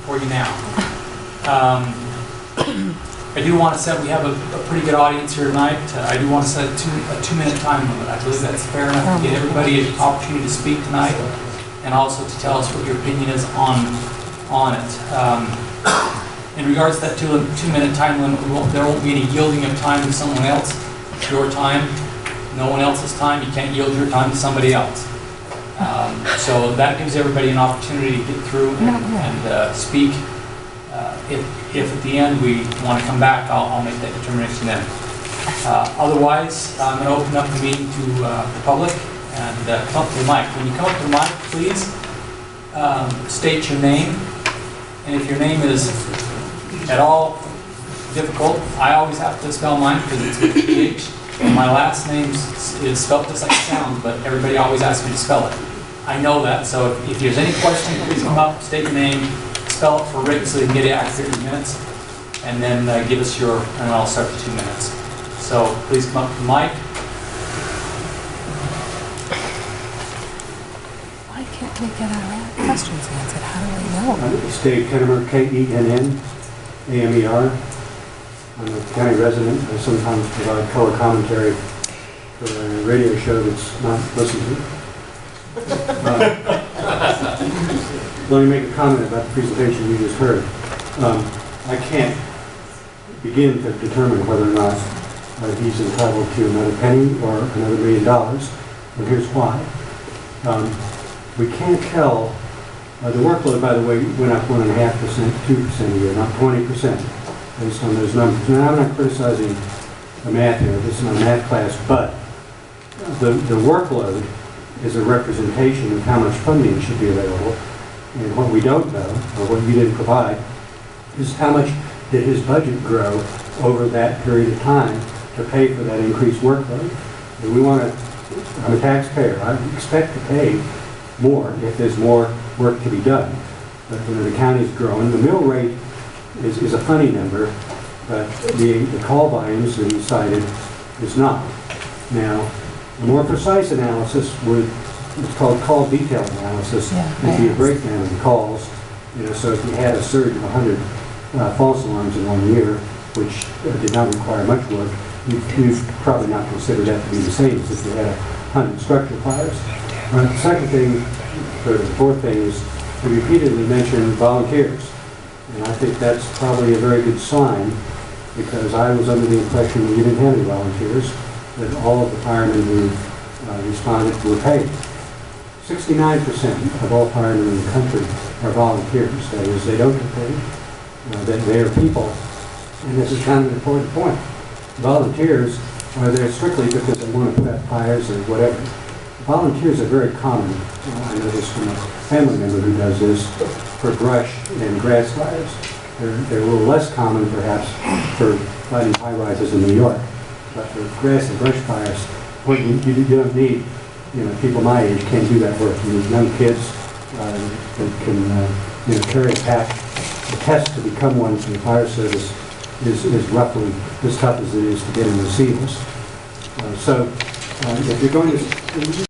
for you now. I do want to set, we have a pretty good audience here tonight. I do want to set a 2-minute time limit. I believe that's fair enough to get everybody an opportunity to speak tonight, and also to tell us what your opinion is on it. In regards to that 2-minute time limit, there won't be any yielding of time to someone else. It's your time, no one else's time. You can't yield your time to somebody else. So that gives everybody an opportunity to get through and speak. If at the end we want to come back, I'll make that determination then. Otherwise, I'm going to open up the meeting to the public and come up to the mic. When you come up to the mic, please state your name. And if your name is at all difficult, I always have to spell mine because it's with PH. And my last name is spelled just like it sounds, but everybody always asks me to spell it. I know that, so if there's any question, please come up, state your name, spell it for Rick so he can get it accurate in minutes, and then give us your, and I'll start the 2 minutes. So please come up to the mic. Why can't we get our questions answered? How do we know? Steve Kennemer, K-E-N-N-A-M-E-R. I'm a county resident. I sometimes provide color commentary for a radio show that's not listened to. Let me make a comment about the presentation you just heard. I can't begin to determine whether or not he's entitled to another penny or another $1 million, and here's why. We can't tell. The workload, by the way, went up 1.5%, 2% a year, not 20%, based on those numbers. Now, I'm not criticizing the math here. This is not a math class, but the workload is a representation of how much funding should be available. And what we don't know, or what you didn't provide, is how much did his budget grow over that period of time to pay for that increased workload. And we want to, I'm a taxpayer, I expect to pay more if there's more work to be done. But when the county's growing, the mill rate is a funny number, but the call volumes that he cited is not. Now, a more precise analysis would, it's called call detail analysis, would be a breakdown of the calls. You know, so if you had a surge of 100 false alarms in 1 year, which did not require much work, you'd probably not consider that to be the same as if you had 100 structure fires. The second thing, or the fourth thing, is we repeatedly mentioned volunteers. And I think that's probably a very good sign, because I was under the impression that you didn't have any volunteers, that all of the firemen who responded were paid. 69% of all firemen in the country are volunteers. That is, they don't get paid, that they are people. And this is kind of an important point. Volunteers are there strictly because they want to put out fires or whatever. Volunteers are very common. I know this from a family member who does this for brush and grass fires. They're a little less common, perhaps, for fighting high-rises in New York. But for grass and brush fires, well, you don't need, people my age can't do that work. You need young kids that can carry a pack. The test to become one for the fire service is roughly as tough as it is to get in the seals. So if you're going to